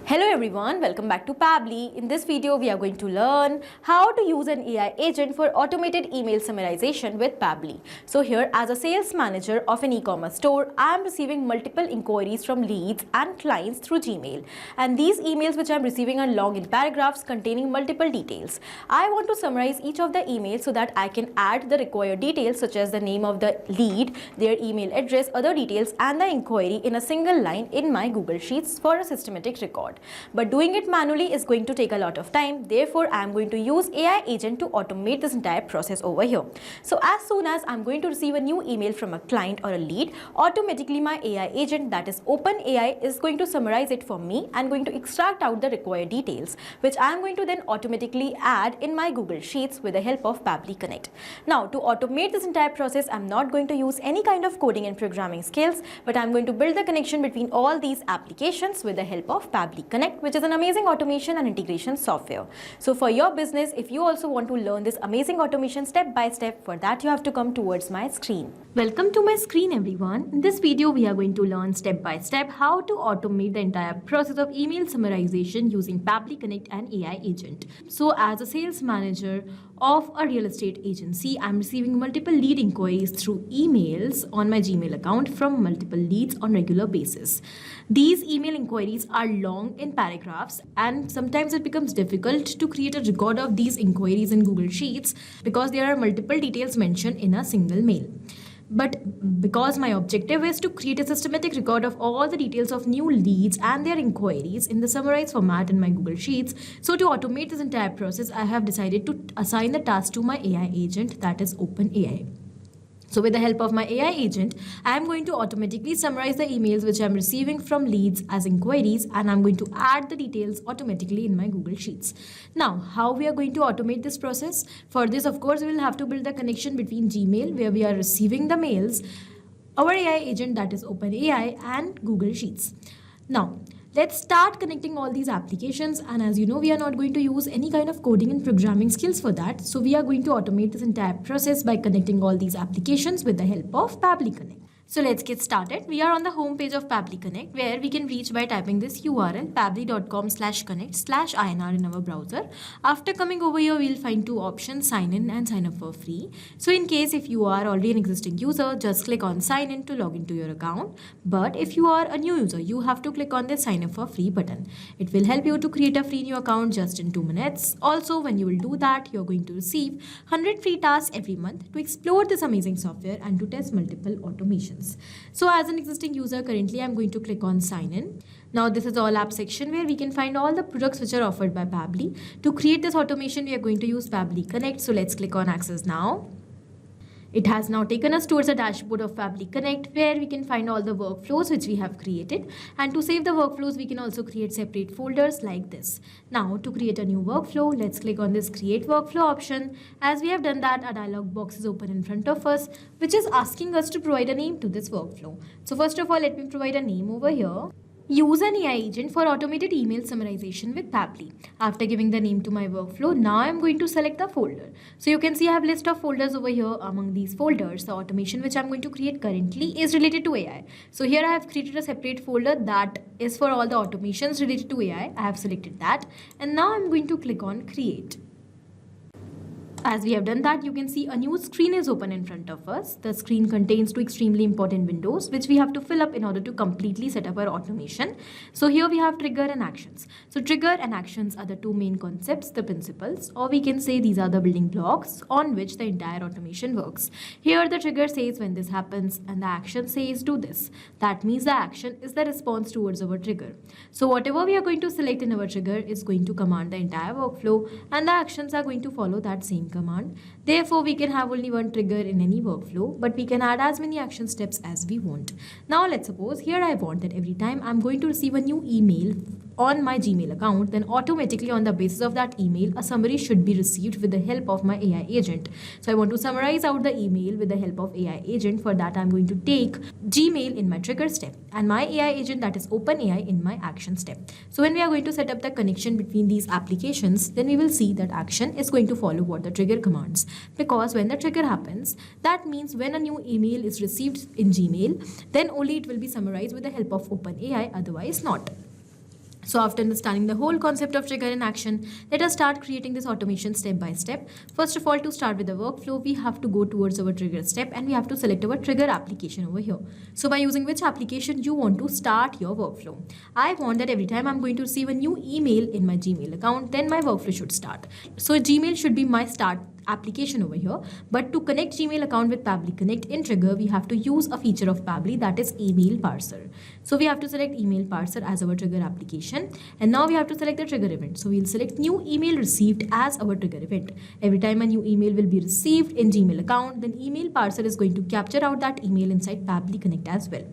Hello everyone, welcome back to Pabbly. In this video, we are going to learn how to use an AI agent for automated email summarization with Pabbly. So here, as a sales manager of an e-commerce store, I am receiving multiple inquiries from leads and clients through Gmail. And these emails which I am receiving are long in paragraphs containing multiple details. I want to summarize each of the emails so that I can add the required details such as the name of the lead, their email address, other details and the inquiry in a single line in my Google Sheets for a systematic record. But doing it manually is going to take a lot of time. Therefore, I am going to use AI agent to automate this entire process over here. So as soon as I'm going to receive a new email from a client or a lead, automatically my AI agent, that is OpenAI, is going to summarize it for me and going to extract out the required details, which I am going to then automatically add in my Google Sheets with the help of Pabbly Connect. Now, to automate this entire process, I'm not going to use any kind of coding and programming skills, but I'm going to build the connection between all these applications with the help of Pabbly Connect, which is an amazing automation and integration software. So for your business, if you also want to learn this amazing automation step by step, for that you have to come towards my screen. Welcome to my screen everyone. In this video, we are going to learn step by step how to automate the entire process of email summarization using Pabbly Connect and AI agent. So as a sales manager of a real estate agency, I'm receiving multiple lead inquiries through emails on my Gmail account from multiple leads on regular basis. These email inquiries are long in paragraphs and sometimes it becomes difficult to create a record of these inquiries in Google Sheets because there are multiple details mentioned in a single mail. But because my objective is to create a systematic record of all the details of new leads and their inquiries in the summarized format in my Google Sheets, so to automate this entire process, I have decided to assign the task to my AI agent, that is OpenAI. So with the help of my AI agent, I am going to automatically summarize the emails which I am receiving from leads as inquiries, and I'm going to add the details automatically in my Google Sheets. Now, how we are going to automate this process? For this, of course, we will have to build the connection between Gmail, where we are receiving the mails, our AI agent, that is OpenAI, and Google Sheets. Now, let's start connecting all these applications, and as you know, we are not going to use any kind of coding and programming skills for that. So we are going to automate this entire process by connecting all these applications with the help of Pabbly Connect. So let's get started. We are on the home page of Pabbly Connect, where we can reach by typing this URL pabbly.com/connect/INR in our browser. After coming over here, we'll find two options, sign in and sign up for free. So in case if you are already an existing user, just click on sign in to log into your account. But if you are a new user, you have to click on this sign up for free button. It will help you to create a free new account just in 2 minutes. Also, when you will do that, you're going to receive 100 free tasks every month to explore this amazing software and to test multiple automations. So as an existing user, currently I'm going to click on sign in. Now this is all app section where we can find all the products which are offered by Pabbly. To create this automation, we are going to use Pabbly Connect. So let's click on access now. It has now taken us towards the dashboard of Pabbly Connect, where we can find all the workflows which we have created. And to save the workflows, we can also create separate folders like this. Now, to create a new workflow, let's click on this Create Workflow option. As we have done that, a dialog box is open in front of us, which is asking us to provide a name to this workflow. So first of all, let me provide a name over here. Use an AI agent for automated email summarization with Pabbly. After giving the name to my workflow, now I'm going to select the folder. So you can see I have a list of folders over here. Among these folders, the automation which I'm going to create currently is related to AI. So here I have created a separate folder that is for all the automations related to AI. I have selected that, and now I'm going to click on Create. As we have done that, you can see a new screen is open in front of us. The screen contains two extremely important windows which we have to fill up in order to completely set up our automation. So here we have trigger and actions. So trigger and actions are the two main concepts, the principles, or we can say these are the building blocks on which the entire automation works. Here the trigger says when this happens and the action says do this. That means the action is the response towards our trigger. So whatever we are going to select in our trigger is going to command the entire workflow, and the actions are going to follow that same command. Therefore, we can have only one trigger in any workflow, but we can add as many action steps as we want. Now, let's suppose here I want that every time I'm going to receive a new email on my Gmail account, then automatically on the basis of that email, a summary should be received with the help of my AI agent. So I want to summarize out the email with the help of AI agent. For that, I'm going to take Gmail in my trigger step and my AI agent, that is OpenAI, in my action step. So when we are going to set up the connection between these applications, then we will see that action is going to follow what the trigger commands. Because when the trigger happens, that means when a new email is received in Gmail, then only it will be summarized with the help of OpenAI, otherwise not. So after understanding the whole concept of trigger in action, let us start creating this automation step by step. First of all, to start with the workflow, we have to go towards our trigger step and we have to select our trigger application over here. So by using which application you want to start your workflow. I want that every time I'm going to receive a new email in my Gmail account, then my workflow should start. So Gmail should be my start application over here, but to connect Gmail account with Pabbly Connect in Trigger, we have to use a feature of Pabbly, that is email parser. So we have to select email parser as our trigger application, and now we have to select the trigger event. So we'll select new email received as our trigger event. Every time a new email will be received in Gmail account, then email parser is going to capture out that email inside Pabbly Connect as well.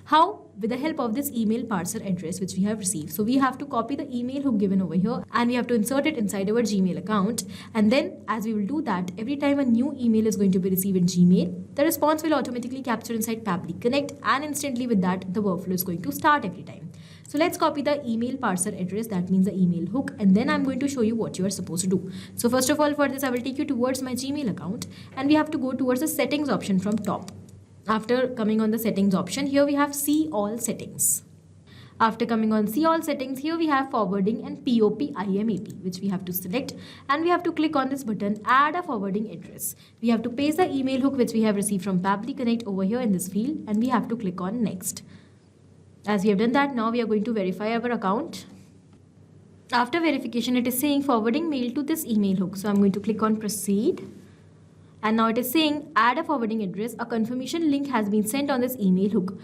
How? With the help of this email parser address which we have received. So we have to copy the email hook given over here and we have to insert it inside our Gmail account. And then as we will do that, every time a new email is going to be received in Gmail, the response will automatically capture inside Pabbly Connect, and instantly with that, the workflow is going to start every time. So let's copy the email parser address, that means the email hook, and then I'm going to show you what you are supposed to do. So first of all, for this, I will take you towards my Gmail account and we have to go towards the settings option from top. After coming on the settings option, here we have see all settings. After coming on see all settings, here we have forwarding and POP-IMAP, which we have to select, and we have to click on this button, add a forwarding address. We have to paste the email hook which we have received from Pabbly Connect over here in this field, and we have to click on next. As we have done that, now we are going to verify our account. After verification, it is saying forwarding mail to this email hook. So I'm going to click on proceed. And now it is saying add a forwarding address. A confirmation link has been sent on this email hook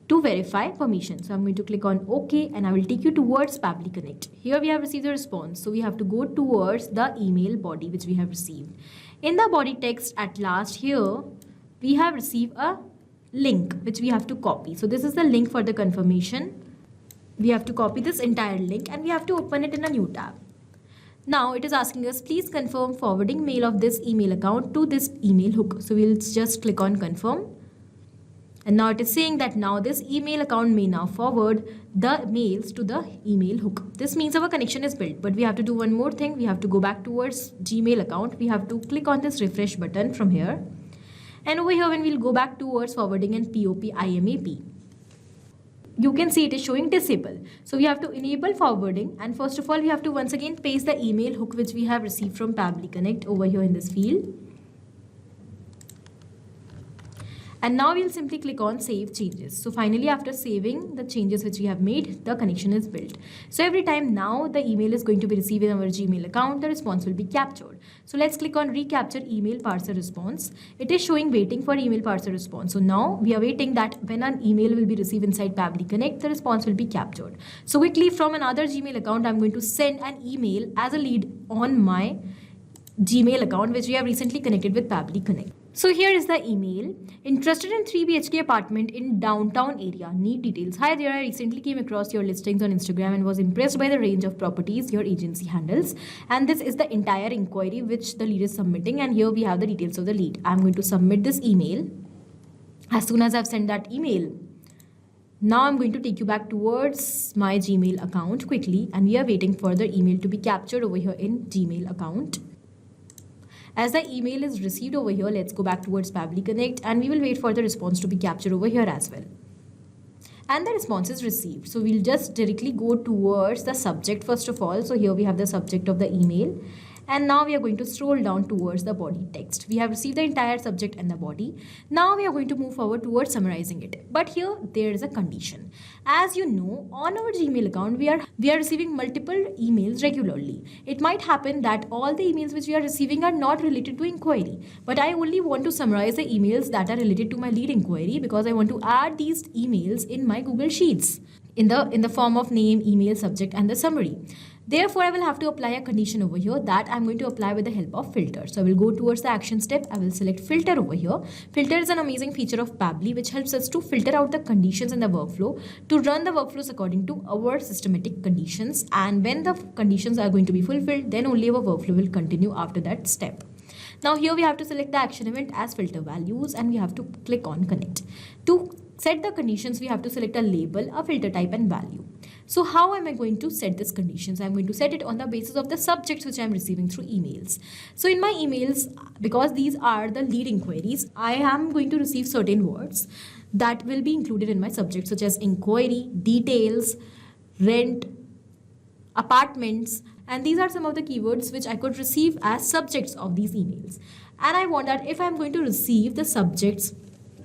to verify permission. So I'm going to click on OK and I will take you towards Pabbly Connect. Here we have received a response. So we have to go towards the email body which we have received. In the body text at last here, we have received a link which we have to copy. So this is the link for the confirmation. We have to copy this entire link and we have to open it in a new tab. Now it is asking us, please confirm forwarding mail of this email account to this email hook. So we'll just click on confirm. And now it is saying that now this email account may now forward the mails to the email hook. This means our connection is built, but we have to do one more thing. We have to go back towards Gmail account. We have to click on this refresh button from here. And over here, when we'll go back towards forwarding and POP-IMAP, you can see it is showing disable. So we have to enable forwarding, and first of all we have to once again paste the email hook which we have received from Pabbly Connect over here in this field. And now we'll simply click on save changes. So finally, after saving the changes which we have made, the connection is built. So every time now the email is going to be received in our Gmail account, the response will be captured. So let's click on recapture email parser response. It is showing waiting for email parser response. So now we are waiting that when an email will be received inside Pabbly Connect, the response will be captured. So quickly from another Gmail account, I'm going to send an email as a lead on my Gmail account which we have recently connected with Pabbly Connect. So here is the email. Interested in 3 BHK apartment in downtown area. Need details. Hi there, I recently came across your listings on Instagram and was impressed by the range of properties your agency handles. And this is the entire inquiry which the lead is submitting. And here we have the details of the lead. I'm going to submit this email. As soon as I've sent that email, now I'm going to take you back towards my Gmail account quickly. And we are waiting for the email to be captured over here in Gmail account. As the email is received over here, let's go back towards Pabbly Connect and we will wait for the response to be captured over here as well. And the response is received. So we'll just directly go towards the subject first of all. So here we have the subject of the email. And now we are going to scroll down towards the body text. We have received the entire subject and the body. Now we are going to move forward towards summarizing it. But here there is a condition. As you know, on our Gmail account, we are receiving multiple emails regularly. It might happen that all the emails which we are receiving are not related to inquiry. But I only want to summarize the emails that are related to my lead inquiry because I want to add these emails in my Google Sheets in the form of name, email, subject and the summary. Therefore, I will have to apply a condition over here that I'm going to apply with the help of filter. So I will go towards the action step. I will select filter over here. Filter is an amazing feature of Pabbly which helps us to filter out the conditions in the workflow to run the workflows according to our systematic conditions. And when the conditions are going to be fulfilled, then only our workflow will continue after that step. Now here we have to select the action event as filter values and we have to click on connect. To set the conditions, we have to select a label, a filter type and value. So how am I going to set these conditions? I'm going to set it on the basis of the subjects which I'm receiving through emails. So in my emails, because these are the lead inquiries, I am going to receive certain words that will be included in my subject such as inquiry, details, rent, apartments, and these are some of the keywords which I could receive as subjects of these emails. And I want that if I'm going to receive the subjects,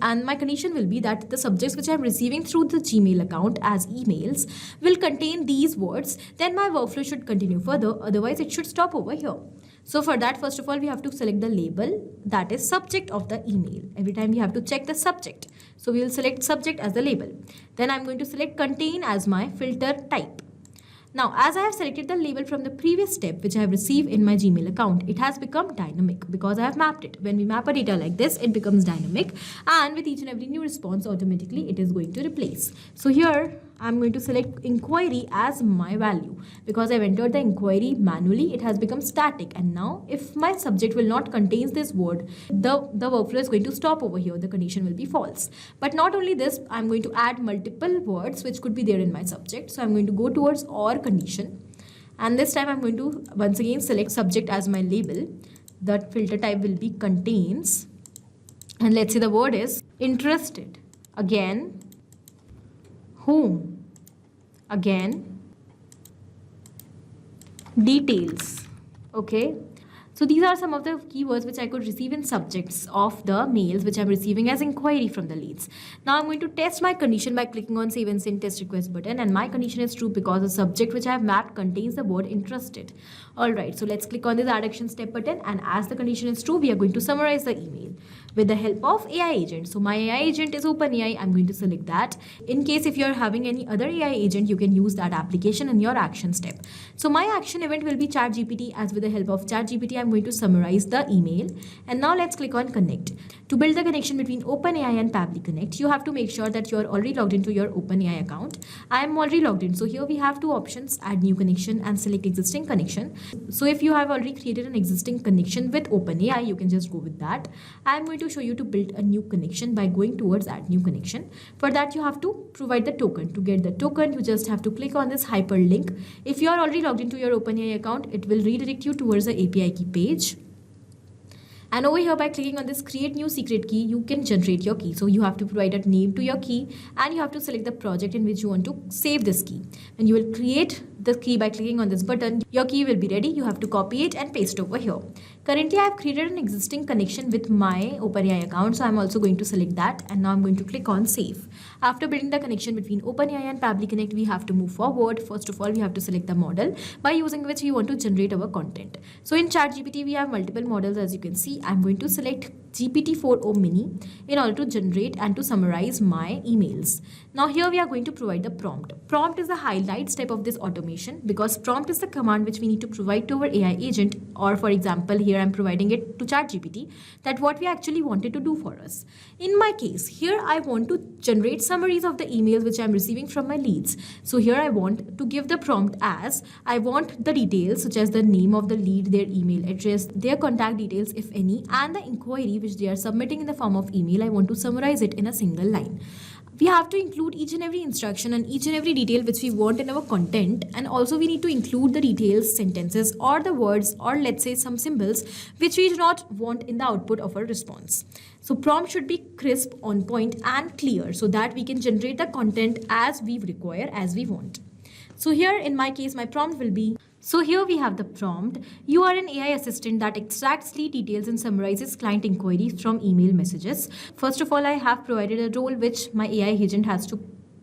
and my condition will be that the subjects which I'm receiving through the Gmail account as emails will contain these words, then my workflow should continue further, otherwise it should stop over here. So for that, first of all, we have to select the label that is subject of the email. Every time we have to check the subject. So we will select subject as the label. Then I'm going to select contain as my filter type. Now, as I have selected the label from the previous step which I have received in my Gmail account, it has become dynamic because I have mapped it. When we map a data like this, it becomes dynamic, and with each and every new response, automatically it is going to replace. So here, I'm going to select inquiry as my value. Because I've entered the inquiry manually, it has become static. And now, if my subject will not contain this word, the workflow is going to stop over here. The condition will be false. But not only this, I'm going to add multiple words which could be there in my subject. So I'm going to go towards or condition. And this time I'm going to once again select subject as my label. The filter type will be contains. And let's say the word is interested. Again, whom, again, details. Okay, so these are some of the keywords which I could receive in subjects of the mails which I'm receiving as inquiry from the leads. Now I'm going to test my condition by clicking on save and send test request button, and my condition is true because the subject which I have mapped contains the word interested. Alright, so let's click on this add action step button, and as the condition is true, we are going to summarize the email with the help of AI agent. So my AI agent is OpenAI. I'm going to select that. In case if you're having any other AI agent, you can use that application in your action step. So my action event will be ChatGPT. As with the help of ChatGPT, I'm going to summarize the email. And now let's click on connect. To build the connection between OpenAI and Pabbly Connect, you have to make sure that you're already logged into your OpenAI account. I am already logged in. So here we have two options, add new connection and select existing connection. So if you have already created an existing connection with OpenAI, you can just go with that. I'm going to show you to build a new connection by going towards add new connection. For that, you have to provide the token. To get the token, you just have to click on this hyperlink. If you are already logged into your OpenAI account, it will redirect you towards the API key page. And over here, by clicking on this create new secret key, you can generate your key. So you have to provide a name to your key, and you have to select the project in which you want to save this key. And you will create the key by clicking on this button. Your key will be ready. You have to copy it and paste over here. Currently, I have created an existing connection with my OpenAI account. So I'm also going to select that. And now I'm going to click on save. After building the connection between OpenAI and Pabbly Connect, we have to move forward. First of all, we have to select the model by using which we want to generate our content. So in ChatGPT, we have multiple models. As you can see, I'm going to select GPT-4o mini in order to generate and to summarize my emails. Now here we are going to provide the prompt. Prompt is the highlight step of this automation, because prompt is the command which we need to provide to our AI agent, or for example here I'm providing it to ChatGPT, that what we actually wanted to do for us. In my case, here I want to generate summaries of the emails which I'm receiving from my leads. So here I want to give the prompt as I want the details such as the name of the lead, their email address, their contact details if any, and the inquiry which they are submitting in the form of email. I want to summarize it in a single line. We have to include each and every instruction and each and every detail which we want in our content, and also we need to include the details, sentences or the words, or let's say some symbols which we do not want in the output of our response. So prompt should be crisp, on point and clear so that we can generate the content as we require, as we want. So here in my case, my prompt will be, so here we have the prompt. You are an AI assistant that extracts lead details and summarizes client inquiries from email messages. First of all, I have provided a role which my AI agent has to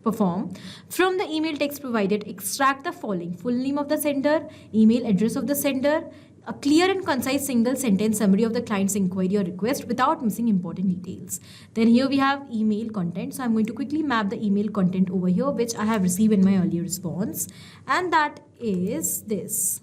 perform. From the email text provided, extract the following: full name of the sender, email address of the sender, a clear and concise single sentence summary of the client's inquiry or request without missing important details. Then here we have email content. So I'm going to quickly map the email content over here, which I have received in my earlier response. And that is this.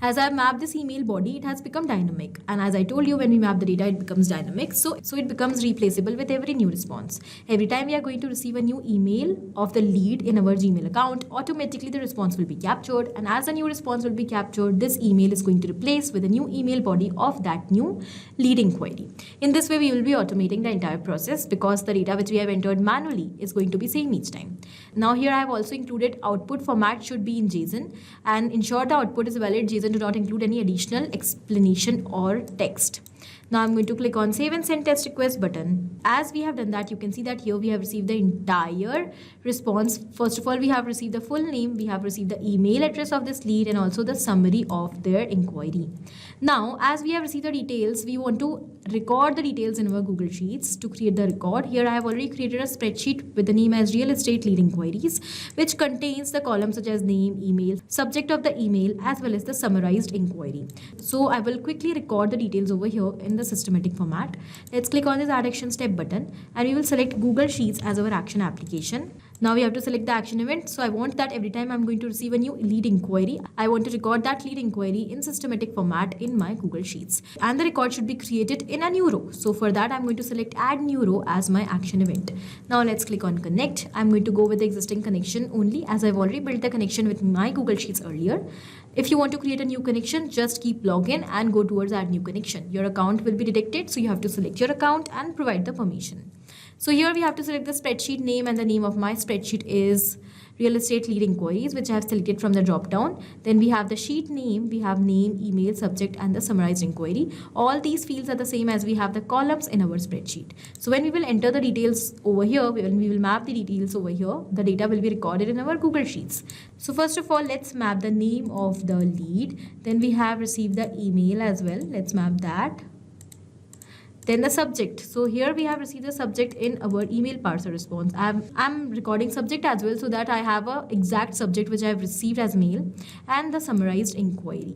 As I mapped this email body, it has become dynamic. And as I told you, when we map the data, it becomes dynamic. So it becomes replaceable with every new response. Every time we are going to receive a new email of the lead in our Gmail account, automatically the response will be captured. And as a new response will be captured, this email is going to replace with a new email body of that new lead inquiry. In this way, we will be automating the entire process because the data which we have entered manually is going to be same each time. Now here I have also included output format should be in JSON, and ensure the output is valid. JSON do not include any additional explanation or text. Now I'm going to click on save and send test request button. As we have done that, you can see that here we have received the entire response. First of all, we have received the full name, we have received the email address of this lead and also the summary of their inquiry. Now, as we have received the details, we want to record the details in our Google Sheets. To create the record, here I have already created a spreadsheet with the name as real estate lead inquiries, which contains the columns such as name, email, subject of the email, as well as the summarized inquiry. So I will quickly record the details over here in the systematic format. Let's click on this add action step button and we will select Google Sheets as our action application. Now we have to select the action event. So I want that every time I'm going to receive a new lead inquiry, I want to record that lead inquiry in systematic format in my Google Sheets. And the record should be created in a new row. So for that, I'm going to select add new row as my action event. Now let's click on connect. I'm going to go with the existing connection only as I've already built the connection with my Google Sheets earlier. If you want to create a new connection, just keep login and go towards add new connection. Your account will be detected. So you have to select your account and provide the permission. So here we have to select the spreadsheet name and the name of my spreadsheet is real estate lead inquiries, which I have selected from the drop down. Then we have the sheet name, we have name, email, subject and the summarized inquiry. All these fields are the same as we have the columns in our spreadsheet. So when we will enter the details over here, when we will map the details over here, the data will be recorded in our Google Sheets. So first of all, let's map the name of the lead. Then we have received the email as well. Let's map that. Then the subject. So here we have received the subject in our email parser response. I'm recording subject as well so that I have a exact subject which I have received as mail and the summarized inquiry.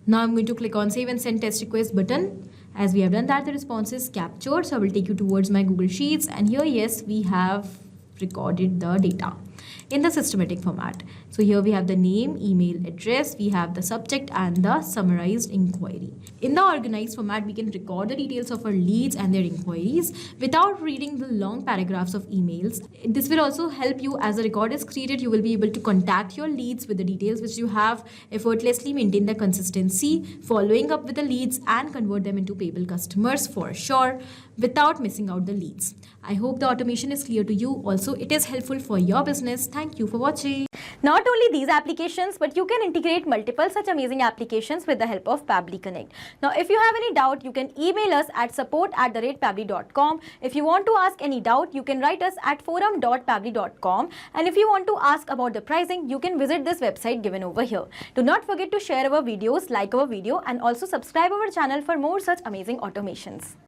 Now I'm going to click on save and send test request button. As we have done that, the response is captured. So I will take you towards my Google Sheets and here, yes, we have recorded the data in the systematic format. So here we have the name, email address, we have the subject and the summarized inquiry. In the organized format, we can record the details of our leads and their inquiries without reading the long paragraphs of emails. This will also help you as the record is created. You will be able to contact your leads with the details which you have, effortlessly maintain the consistency, following up with the leads and convert them into payable customers for sure without missing out the leads. I hope the automation is clear to you. Also, it is helpful for your business. Thank you for watching. Not only these applications, but you can integrate multiple such amazing applications with the help of Pabbly Connect. Now, if you have any doubt, you can email us at support@pabbly.com. If you want to ask any doubt, you can write us at forum.pabbly.com. And if you want to ask about the pricing, you can visit this website given over here. Do not forget to share our videos, like our video, and also subscribe our channel for more such amazing automations.